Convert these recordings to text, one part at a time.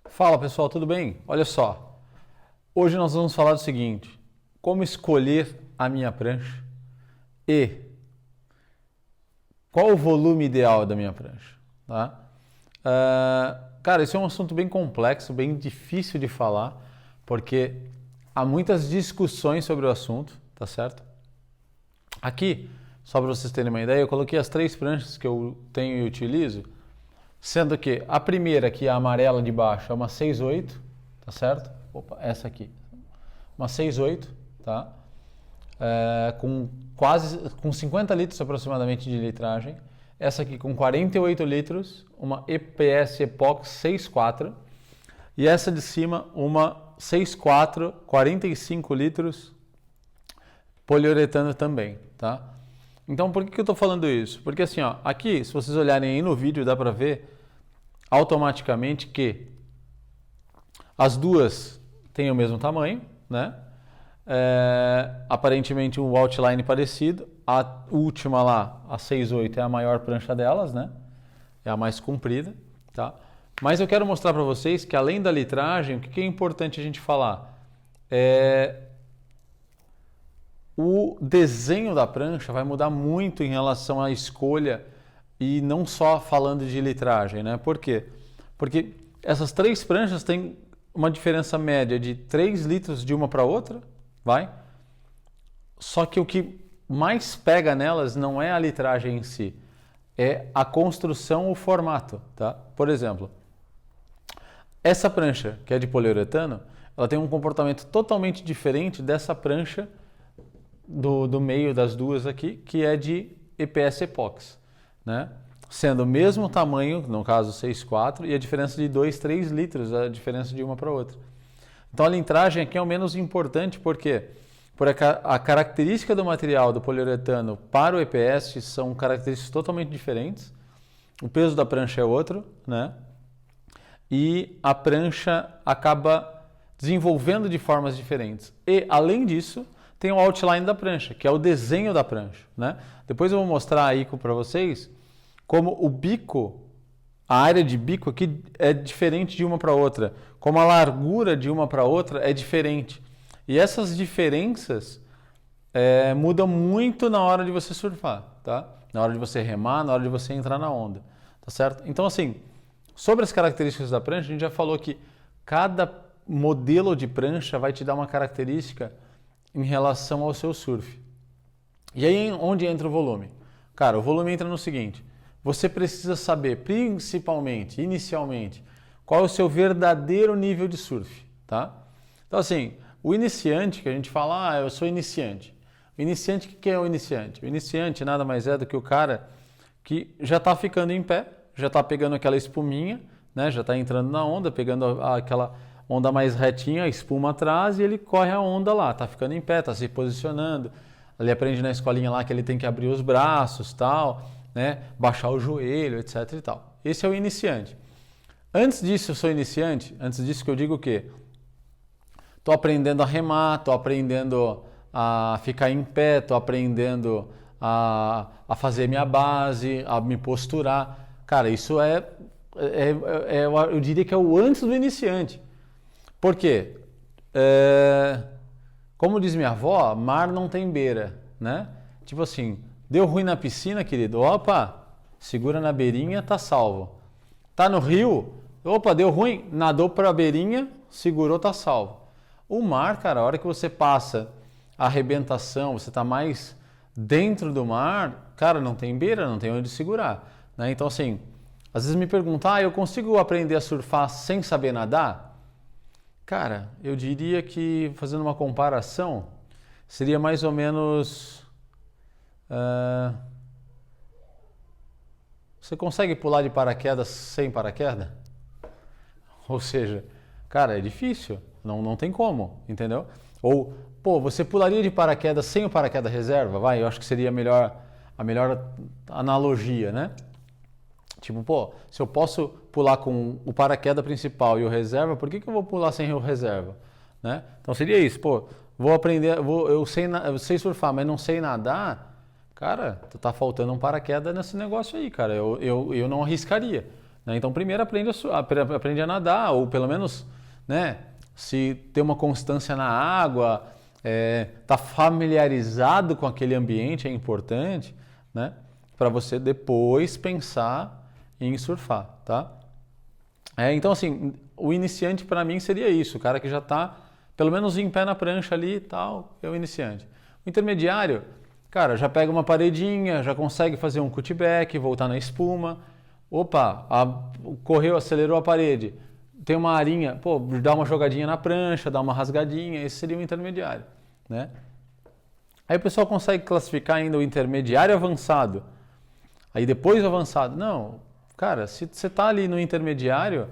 Fala pessoal, tudo bem? Olha só, hoje nós vamos falar do seguinte: como escolher a minha prancha e qual o volume ideal da minha prancha, tá? Cara, esse é um assunto bem complexo, bem difícil de falar, porque há muitas discussões sobre o assunto, tá certo? Aqui, só para vocês terem uma ideia, eu coloquei as 3 pranchas que eu tenho e utilizo, sendo que a primeira, que é a amarela de baixo, é uma 6/8, tá certo? Opa, essa aqui. Uma 6/8, tá? Com 50 litros aproximadamente de litragem. Essa aqui com 48 litros, uma EPS Epox 6/4. E essa de cima, uma 6/4, 45 litros, poliuretano também, tá? Então, por que eu estou falando isso? Porque assim, ó, aqui, se vocês olharem aí no vídeo, dá para ver automaticamente que as duas têm o mesmo tamanho, né? Aparentemente um outline parecido. A última lá, a 6/8, é a maior prancha delas, né? É a mais comprida, tá? Mas eu quero mostrar para vocês que além da litragem, o que é importante a gente falar? O desenho da prancha vai mudar muito em relação à escolha e não só falando de litragem, né? Por quê? Porque essas 3 pranchas têm uma diferença média de 3 litros de uma para outra, vai? Só que o que mais pega nelas não é a litragem em si, é a construção, o formato, tá? Por exemplo, essa prancha, que é de poliuretano, ela tem um comportamento totalmente diferente dessa prancha do meio das duas aqui, que é de EPS Epox, né? Sendo o mesmo tamanho, no caso 6/4, e a diferença de 2, 3 litros, a diferença de uma para outra. Então a litragem aqui é o menos importante, por quê? Porque a característica do material do poliuretano para o EPS são características totalmente diferentes, o peso da prancha é outro, né? E a prancha acaba desenvolvendo de formas diferentes. E, além disso, tem o outline da prancha, que é o desenho da prancha, né? Depois eu vou mostrar aí para vocês como o bico, a área de bico aqui é diferente de uma para outra, como a largura de uma para outra é diferente. E essas diferenças mudam muito na hora de você surfar, tá? Na hora de você remar, na hora de você entrar na onda, tá certo? Então, assim, sobre as características da prancha, a gente já falou que cada modelo de prancha vai te dar uma característica em relação ao seu surf. E aí, onde entra o volume? Cara, o volume entra no seguinte: você precisa saber, principalmente, inicialmente, qual é o seu verdadeiro nível de surf, tá? Então, assim, o iniciante, que a gente fala, eu sou iniciante. O iniciante, o que é o iniciante? O iniciante nada mais é do que o cara que já está ficando em pé, já está pegando aquela espuminha, né? Já está entrando na onda, pegando aquela onda mais retinha, a espuma atrás, e ele corre a onda lá, está ficando em pé, está se posicionando. Ele aprende na escolinha lá que ele tem que abrir os braços, tal, né? Baixar o joelho, etc e tal. Esse é o iniciante. Antes disso, eu sou iniciante, antes disso que eu digo o quê? Estou aprendendo a remar, estou aprendendo a ficar em pé, estou aprendendo a fazer minha base, a me posturar. Cara, isso eu diria que é o antes do iniciante. Por quê? Como diz minha avó, mar não tem beira, né? Tipo assim, deu ruim na piscina, querido, opa, segura na beirinha, tá salvo. Tá no rio, opa, deu ruim, nadou pra beirinha, segurou, tá salvo. O mar, cara, a hora que você passa a arrebentação, você tá mais dentro do mar, cara, não tem beira, não tem onde segurar, né? Então, assim, às vezes me perguntam, eu consigo aprender a surfar sem saber nadar? Cara, eu diria que, fazendo uma comparação, seria mais ou menos... você consegue pular de paraquedas sem paraquedas? Ou seja, cara, é difícil, não tem como, entendeu? Ou, pô, você pularia de paraquedas sem o paraquedas reserva? Vai, eu acho que seria a melhor analogia, né? Tipo, pô, se eu posso pular com o paraquedas principal e o reserva, por que eu vou pular sem o reserva? Né? Então seria isso, pô, vou aprender, eu sei surfar, mas não sei nadar, cara, tá faltando um paraquedas nesse negócio aí, cara, eu não arriscaria. né? Então, primeiro aprende a nadar, ou pelo menos, né, se ter uma constância na água, tá familiarizado com aquele ambiente é importante, né, para você depois pensar em surfar, tá? Então, assim, o iniciante para mim seria isso, o cara que já está pelo menos em pé na prancha ali e tal, é o iniciante. O intermediário, cara, já pega uma paredinha, já consegue fazer um cutback, voltar na espuma. Opa, correu, acelerou a parede. Tem uma arinha, pô, dá uma jogadinha na prancha, dá uma rasgadinha, esse seria o intermediário, né? Aí o pessoal consegue classificar ainda o intermediário avançado. Aí depois o avançado. Não, cara, se você está ali no intermediário,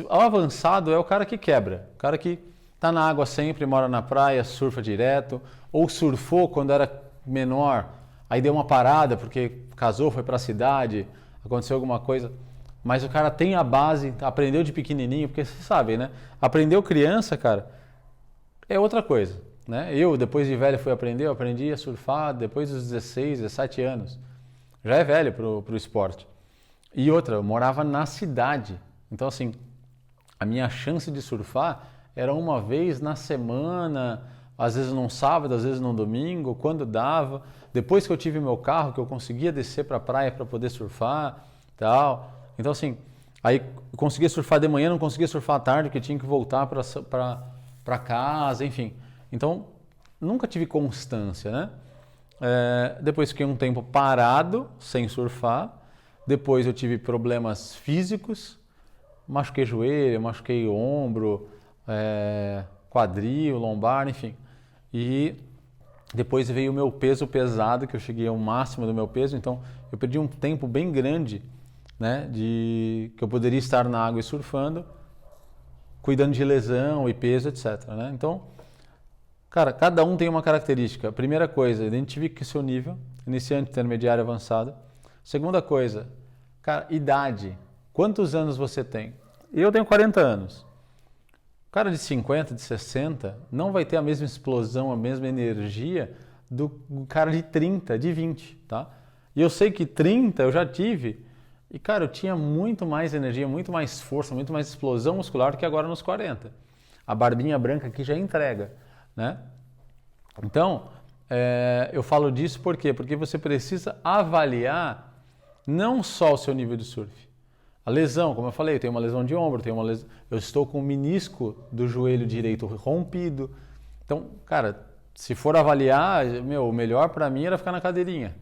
o avançado é o cara que quebra, o cara que está na água sempre, mora na praia, surfa direto, ou surfou quando era menor, aí deu uma parada porque casou, foi para a cidade, aconteceu alguma coisa, mas o cara tem a base, aprendeu de pequenininho, porque você sabe, né? Aprendeu criança, cara, é outra coisa, né? Eu, depois de velho, eu aprendi a surfar depois dos 16, 17 anos. Já é velho pro esporte. E outra, eu morava na cidade, então assim, a minha chance de surfar era uma vez na semana, às vezes num sábado, às vezes num domingo, quando dava. Depois que eu tive meu carro, que eu conseguia descer para a praia para poder surfar, tal. Então assim, aí eu conseguia surfar de manhã, não conseguia surfar à tarde, porque tinha que voltar para casa, enfim. Então, nunca tive constância, né? Depois fiquei um tempo parado, sem surfar. Depois eu tive problemas físicos, machuquei joelho, machuquei ombro, quadril, lombar, enfim. E depois veio o meu peso pesado, que eu cheguei ao máximo do meu peso, então eu perdi um tempo bem grande, né, que eu poderia estar na água e surfando, cuidando de lesão e peso, etc, né? Então, cara, cada um tem uma característica. Primeira coisa, identifique seu nível, iniciante, intermediário, avançado. Segunda coisa, cara, idade. Quantos anos você tem? Eu tenho 40 anos. O cara de 50, de 60, não vai ter a mesma explosão, a mesma energia do cara de 30, de 20, tá? E eu sei que 30 eu já tive, e cara, eu tinha muito mais energia, muito mais força, muito mais explosão muscular do que agora nos 40. A barbinha branca aqui já entrega, né? Então, eu falo disso por quê? Porque você precisa avaliar não só o seu nível de surf. A lesão, como eu falei, eu tenho uma lesão de ombro, eu estou com o menisco do joelho direito rompido. Então, cara, se for avaliar, o melhor para mim era ficar na cadeirinha,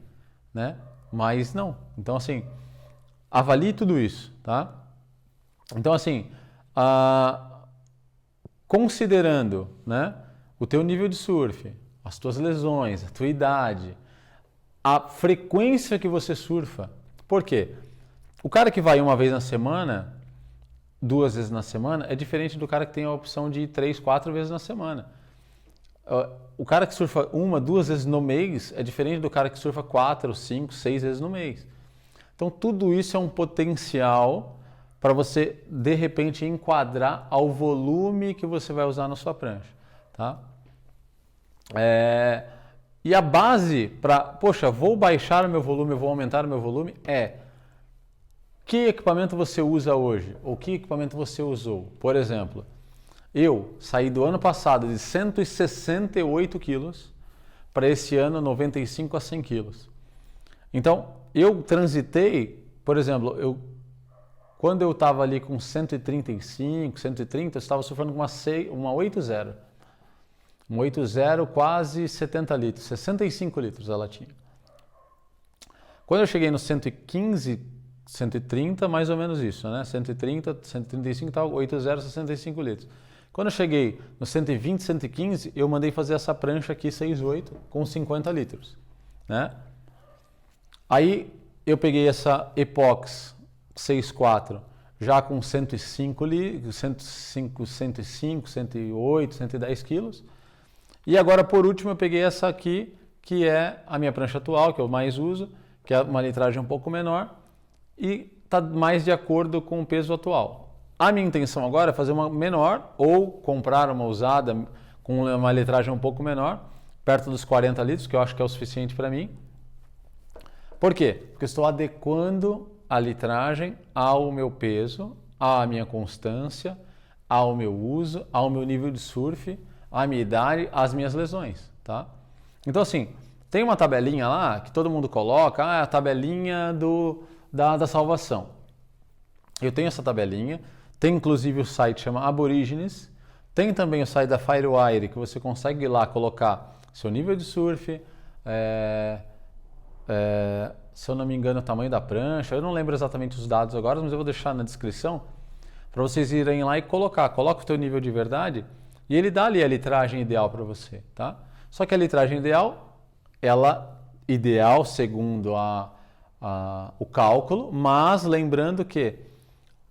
né? Mas não. Então, assim, avalie tudo isso, tá? Então, assim, considerando, né, o teu nível de surf, as tuas lesões, a tua idade, a frequência que você surfa. Por quê? O cara que vai uma vez na semana, 2 vezes na semana, é diferente do cara que tem a opção de ir 3, 4 vezes na semana. O cara que surfa 1, 2 vezes no mês é diferente do cara que surfa 4, 5, 6 vezes no mês. Então tudo isso é um potencial para você, de repente, enquadrar ao volume que você vai usar na sua prancha, tá? E a base para, poxa, vou baixar o meu volume, eu vou aumentar o meu volume, que equipamento você usa hoje? Ou que equipamento você usou? Por exemplo, eu saí do ano passado de 168 quilos para esse ano 95 a 100 quilos. Então, eu transitei, por exemplo, quando eu estava ali com 135, 130, eu estava surfando com uma 8.0. Uma 8.0, quase 70 litros, 65 litros ela tinha. Quando eu cheguei no 115, 130, mais ou menos isso, né? 130, 135 e tal, 8.0, 65 litros. Quando eu cheguei no 120, 115, eu mandei fazer essa prancha aqui 6.8 com 50 litros, né? Aí eu peguei essa Epox 6.4 já com 105 litros, 105, 108, 110 quilos. E agora, por último, eu peguei essa aqui, que é a minha prancha atual, que eu mais uso, que é uma litragem um pouco menor e está mais de acordo com o peso atual. A minha intenção agora é fazer uma menor ou comprar uma usada com uma litragem um pouco menor, perto dos 40 litros, que eu acho que é o suficiente para mim. Por quê? Porque eu estou adequando a litragem ao meu peso, à minha constância, ao meu uso, ao meu nível de surf, à minha idade, às minhas lesões, tá? Então assim, tem uma tabelinha lá que todo mundo coloca, a tabelinha da salvação. Eu tenho essa tabelinha, tem inclusive o site chama Aborígenes, tem também o site da Firewire que você consegue ir lá colocar seu nível de surf, se eu não me engano o tamanho da prancha, eu não lembro exatamente os dados agora, mas eu vou deixar na descrição para vocês irem lá e coloca o teu nível de verdade e ele dá ali a litragem ideal para você, tá? Só que a litragem ideal, ideal segundo o cálculo, mas lembrando que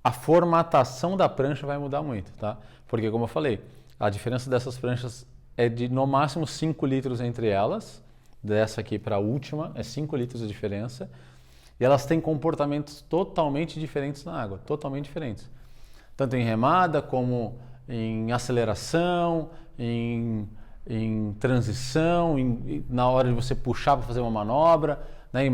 a formatação da prancha vai mudar muito, tá? Porque como eu falei, a diferença dessas pranchas é de no máximo 5 litros entre elas, dessa aqui para a última, é 5 litros de diferença, e elas têm comportamentos totalmente diferentes na água, totalmente diferentes. Tanto em remada, como em aceleração, em transição, na hora de você puxar para fazer uma manobra, né, em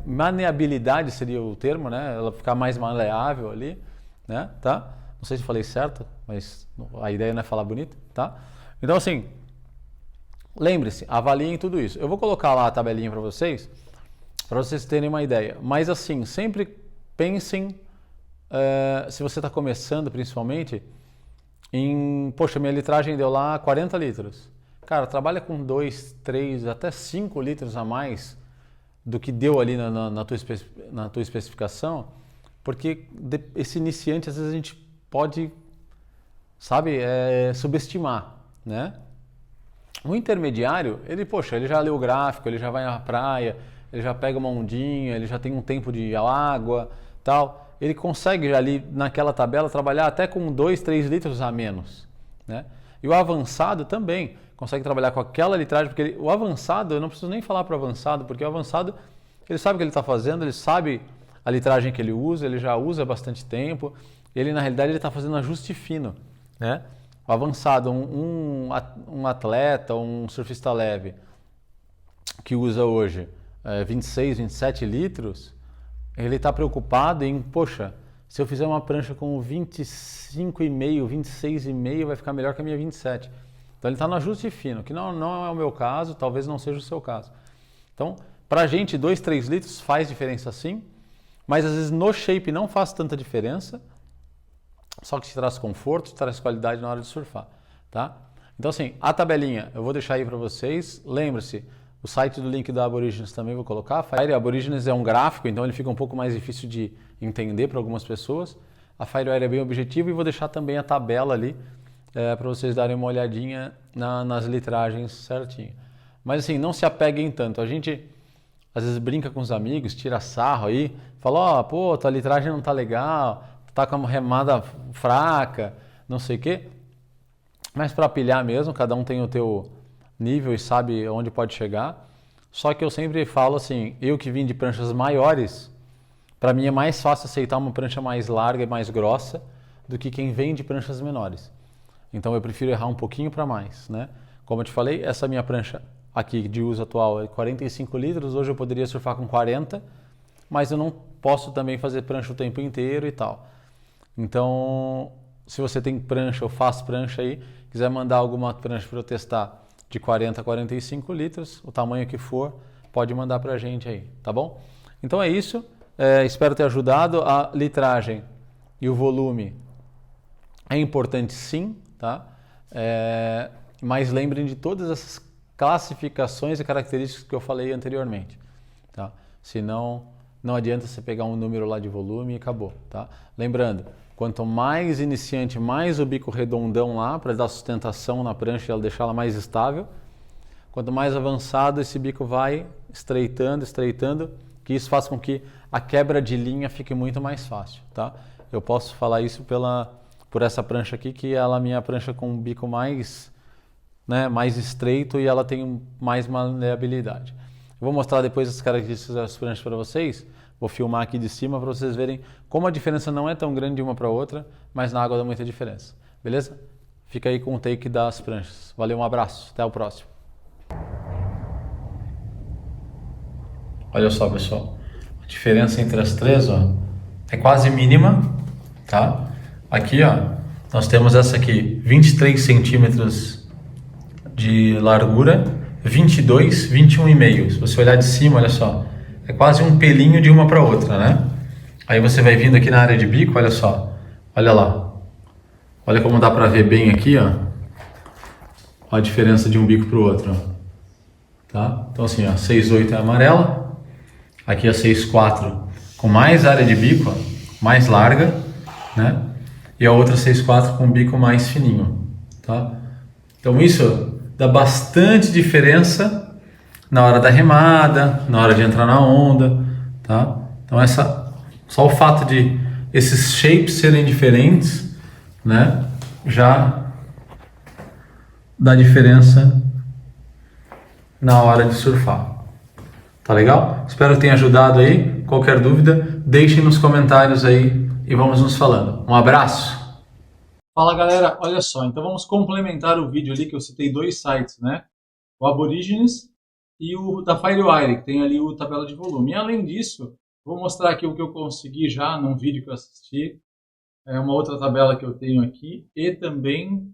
maneabilidade seria o termo, né, ela ficar mais maleável ali, né, tá? Não sei se falei certo, mas a ideia não é falar bonito, tá? Então assim, lembre-se, avaliem tudo isso. Eu vou colocar lá a tabelinha para vocês terem uma ideia. Mas assim, sempre pensem, se você está começando principalmente, poxa, minha litragem deu lá 40 litros. Cara, trabalha com 2, 3, até 5 litros a mais do que deu ali na tua especificação, porque esse iniciante às vezes a gente pode, sabe, subestimar, né? O intermediário, ele já leu o gráfico, ele já vai na praia, ele já pega uma ondinha, ele já tem um tempo de água, tal. Ele consegue já ali naquela tabela trabalhar até com 2, 3 litros a menos, né? E o avançado também consegue trabalhar com aquela litragem, porque o avançado, eu não preciso nem falar para o avançado, porque o avançado, ele sabe o que ele está fazendo, ele sabe a litragem que ele usa, ele já usa há bastante tempo, ele na realidade ele está fazendo ajuste fino, né? O avançado, um atleta, um surfista leve que usa hoje 26, 27 litros, ele está preocupado em, poxa, se eu fizer uma prancha com 25,5, 26,5, vai ficar melhor que a minha 27. Então ele está no ajuste fino, que não é o meu caso, talvez não seja o seu caso. Então, para a gente, 2, 3 litros faz diferença sim, mas às vezes no shape não faz tanta diferença, só que te traz conforto, te traz qualidade na hora de surfar, tá? Então assim, a tabelinha eu vou deixar aí para vocês, lembre-se, o site do link da Aborígenes também vou colocar. A Aborígenes é um gráfico, então ele fica um pouco mais difícil de entender para algumas pessoas. A Firewire é bem objetiva e vou deixar também a tabela ali para vocês darem uma olhadinha nas litragens certinho. Mas assim, não se apeguem tanto. A gente às vezes brinca com os amigos, tira sarro aí, fala, pô, tua litragem não tá legal, tá com uma remada fraca, não sei o quê. Mas para pilhar mesmo, cada um tem o teu nível e sabe onde pode chegar. Só que eu sempre falo assim, eu que vim de pranchas maiores, para mim é mais fácil aceitar uma prancha mais larga e mais grossa do que quem vem de pranchas menores. Então eu prefiro errar um pouquinho para mais, né? Como eu te falei, essa minha prancha aqui de uso atual é 45 litros, hoje eu poderia surfar com 40, mas eu não posso também fazer prancha o tempo inteiro e tal. Então, se você tem prancha ou faz prancha aí, quiser mandar alguma prancha para eu testar de 40 a 45 litros, o tamanho que for, pode mandar para a gente aí, tá bom? Então é isso, espero ter ajudado. A litragem e o volume é importante sim, tá? Mas lembrem de todas essas classificações e características que eu falei anteriormente, tá? Senão, não adianta você pegar um número lá de volume e acabou, tá? Lembrando, quanto mais iniciante, mais o bico redondão lá, para dar sustentação na prancha e ela deixar ela mais estável. Quanto mais avançado, esse bico vai estreitando, que isso faz com que a quebra de linha fique muito mais fácil, tá? Eu posso falar isso por essa prancha aqui, que ela é a minha prancha com um bico mais estreito e ela tem mais maleabilidade. Eu vou mostrar depois as características das pranchas para vocês. Vou filmar aqui de cima para vocês verem como a diferença não é tão grande de uma para outra, mas na água dá muita diferença. Beleza? Fica aí com o take das pranchas. Valeu, um abraço. Até o próximo. Olha só, pessoal. Vou diferença entre as três, ó, é quase mínima, tá? Aqui, ó, nós temos essa aqui, 23 centímetros de largura, 22, 21,5. Se você olhar de cima, olha só, é quase um pelinho de uma para outra, né? Aí você vai vindo aqui na área de bico, olha só, olha lá. Olha como dá para ver bem aqui, ó. Ó a diferença de um bico para o outro, ó. Tá? Então assim, ó, 6,8 é amarela, aqui a 6,4 com mais área de bico, ó, mais larga, né? E a outra 6,4 com bico mais fininho, tá? Então isso dá bastante diferença na hora da remada, na hora de entrar na onda, tá? Então só o fato de esses shapes serem diferentes, né, já dá diferença na hora de surfar. Tá legal? Espero que tenha ajudado aí. Qualquer dúvida, deixem nos comentários aí e vamos nos falando. Um abraço! Fala galera, olha só, então vamos complementar o vídeo ali que eu citei dois sites, né? O Aborigines e o da Firewire, que tem ali o tabela de volume. E além disso, vou mostrar aqui o que eu consegui já num vídeo que eu assisti, uma outra tabela que eu tenho aqui e também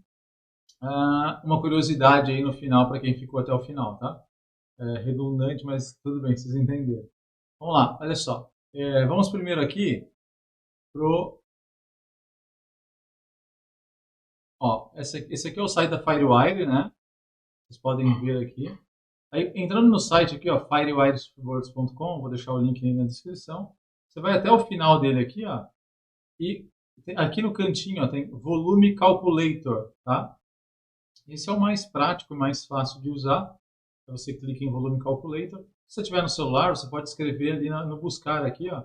uma curiosidade aí no final para quem ficou até o final, tá? É redundante, mas tudo bem, vocês entenderam. Vamos lá, olha só. Vamos primeiro aqui pro... Ó, esse aqui é o site da Firewire, né? Vocês podem ver aqui. Aí, entrando no site aqui, ó, firewiresurfboards.com, vou deixar o link aí na descrição. Você vai até o final dele aqui, ó, e aqui no cantinho, ó, tem Volume Calculator, tá? Esse é o mais prático e mais fácil de usar. Então você clica em Volume Calculator. Se você tiver no celular, você pode escrever ali no buscar aqui, ó,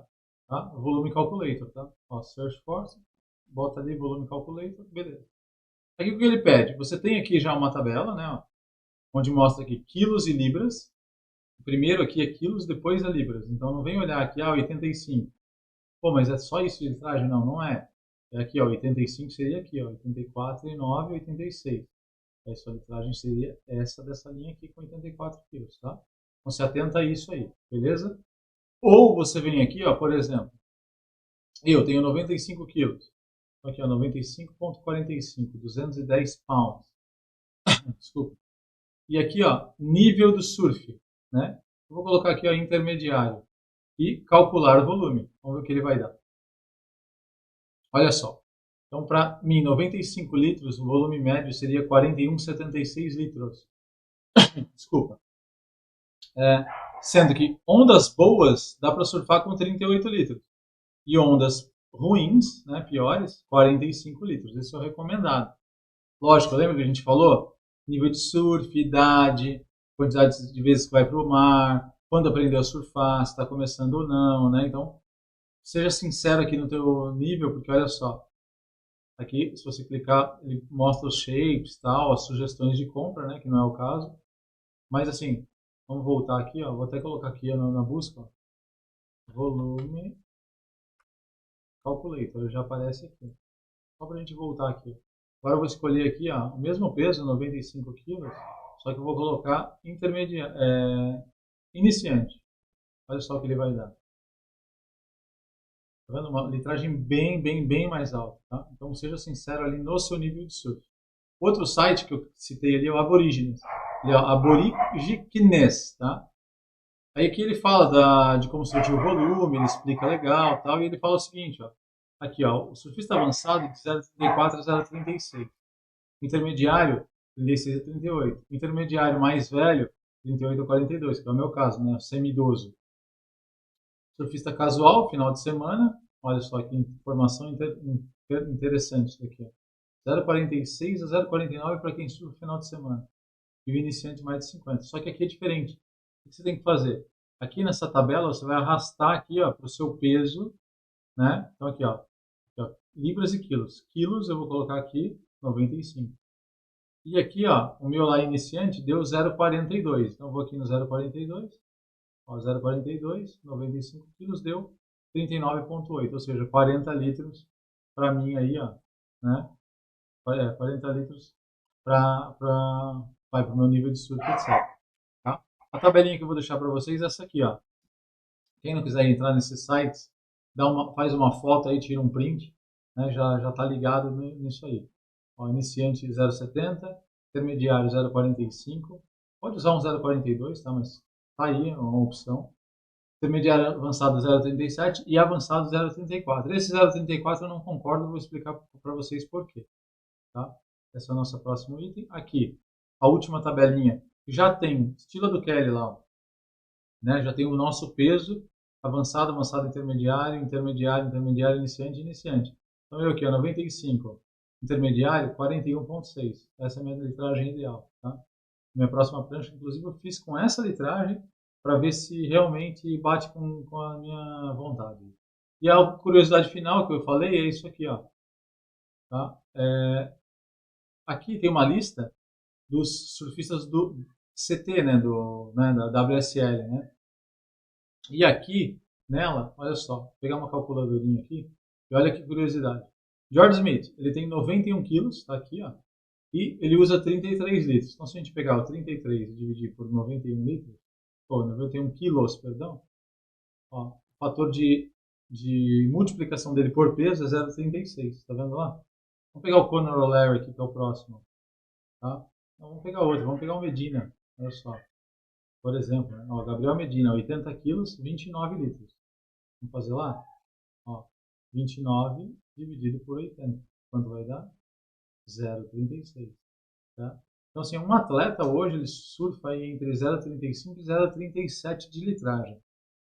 tá? Volume Calculator, tá? Ó, Search Force, bota ali Volume Calculator, beleza. Aqui o que ele pede? Você tem aqui já uma tabela, né, ó, onde mostra aqui quilos e libras. O primeiro aqui é quilos, depois é libras. Então não vem olhar aqui, 85. Pô, mas é só isso de litragem? Não, não é. É aqui, ó, 85 seria aqui, ó, 84,9, 86. A sua litragem seria essa dessa linha aqui com 84 quilos, tá? Então se atenta a isso aí, beleza? Ou você vem aqui, ó, por exemplo, eu tenho 95 quilos. Então aqui, ó, 95,45, 210 pounds. Desculpa. E aqui, ó, nível do surf, né? Eu vou colocar aqui, ó, intermediário e calcular o volume. Vamos ver o que ele vai dar. Olha só. Então, para mim, 95 litros, o volume médio seria 41,76 litros. Desculpa. Sendo que ondas boas dá para surfar com 38 litros. E ondas ruins, né, piores, 45 litros. Esse é o recomendado. Lógico, lembra que a gente falou? Nível de surf, idade, quantidade de vezes que vai para o mar, quando aprendeu a surfar, se está começando ou não, né? Então, seja sincero aqui no teu nível, porque olha só, aqui, se você clicar, ele mostra os shapes, tal, as sugestões de compra, né, que não é o caso. Mas assim, vamos voltar aqui, ó, vou até colocar aqui na busca, ó, volume calculator, já aparece aqui. Só para a gente voltar aqui. Agora eu vou escolher aqui, ó, o mesmo peso, 95 kg, só que eu vou colocar iniciante. Olha só o que ele vai dar. Tá vendo? Uma litragem bem mais alta. Tá? Então seja sincero ali no seu nível de surf. Outro site que eu citei ali é o Aborigines. Ele é o Aborigines, tá? Aí aqui ele fala de como surtir o volume, ele explica legal, tal, e ele fala o seguinte, ó. Aqui, ó, o surfista avançado de 0,34 a 0,36. Intermediário, 36 a 38. Intermediário mais velho, 38 a 42, que é o meu caso, né? Semi-idoso. Surfista casual, final de semana. Olha só que informação interessante isso aqui. 0,46 a 0,49 para quem surfa final de semana. E o iniciante mais de 50. Só que aqui é diferente. O que você tem que fazer? Aqui nessa tabela você vai arrastar aqui para o seu peso, né? Então aqui, ó, libras e quilos. Quilos eu vou colocar aqui 95. E aqui, ó, o meu lá iniciante deu 0,42. Então eu vou aqui no 0,42. Ó, 0,42, 95 quilos deu 39,8, ou seja, 40 litros para mim aí, ó, né? 40 litros vai para o meu nível de surf, etc. Tá? A tabelinha que eu vou deixar para vocês é essa aqui, ó, Quem não quiser entrar nesses sites, faz uma foto aí, tira um print, né, já está ligado nisso aí. Ó, iniciante 0,70, intermediário 0,45, pode usar um 0,42, tá? Mas tá aí, é uma opção. Intermediário avançado 0,37 e avançado 0,34. Esse 0,34 eu não concordo, vou explicar para vocês por quê. Tá? Esse é o nosso próximo item. Aqui, a última tabelinha, já tem, estilo do Kelly lá, né? Já tem o nosso peso, avançado, avançado, intermediário, intermediário, intermediário, iniciante, iniciante. Então eu aqui, ó, 95, intermediário, 41,6. Essa é a minha litragem ideal. Tá? Minha próxima prancha, inclusive, eu fiz com essa litragem para ver se realmente bate com a minha vontade. E a curiosidade final que eu falei é isso aqui, ó. Tá? Aqui tem uma lista dos surfistas do CT, né, da WSL, né? E aqui, nela, olha só, vou pegar uma calculadorinha aqui, e olha que curiosidade. George Smith, ele tem 91 quilos, tá aqui, ó, e ele usa 33 litros. Então, se a gente pegar o 33 e dividir por 91 litros, 91 quilos, perdão, ó, o fator de multiplicação dele por peso é 0,36, tá vendo lá? Vamos pegar o Conor O'Leary aqui, que é o próximo, tá? Então, vamos pegar outro, vamos pegar o Medina, olha só. Por exemplo, né? Ó, Gabriel Medina, 80 quilos, 29 litros. Vamos fazer lá? Ó, 29 dividido por 80. Quanto vai dar? 0,36. Tá? Então, assim, um atleta hoje ele surfa aí entre 0,35 e 0,37 de litragem.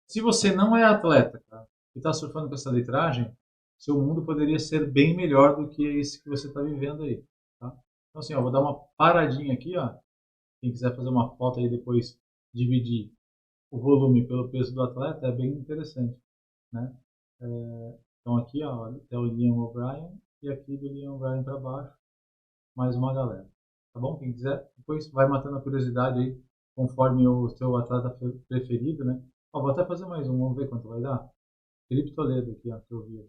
Se você não é atleta, cara, e está surfando com essa litragem, seu mundo poderia ser bem melhor do que esse que você está vivendo aí. Tá? Então, assim, ó, vou dar uma paradinha aqui, ó. Quem quiser fazer uma foto aí depois, dividir o volume pelo peso do atleta, é bem interessante, né? Então aqui, ó, é o Liam O'Brien e aqui do Liam O'Brien para baixo, mais uma galera, tá bom? Quem quiser, depois vai matando a curiosidade aí, conforme o seu atleta preferido, né? Ó, vou até fazer mais um, vamos ver quanto vai dar. Felipe Toledo aqui, ó, que eu vi.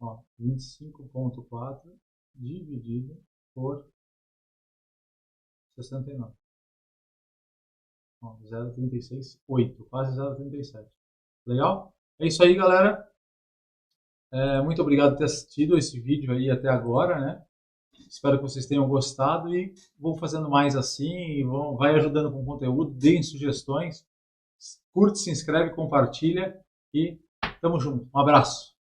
Ó, 25,4 dividido por 69. 0,36,8, quase 0,37. Legal? É isso aí, galera. Muito obrigado por ter assistido esse vídeo aí até agora, né? Espero que vocês tenham gostado e vou fazendo mais assim, e vai ajudando com o conteúdo, deem sugestões, curte, se inscreve, compartilha e tamo junto. Um abraço.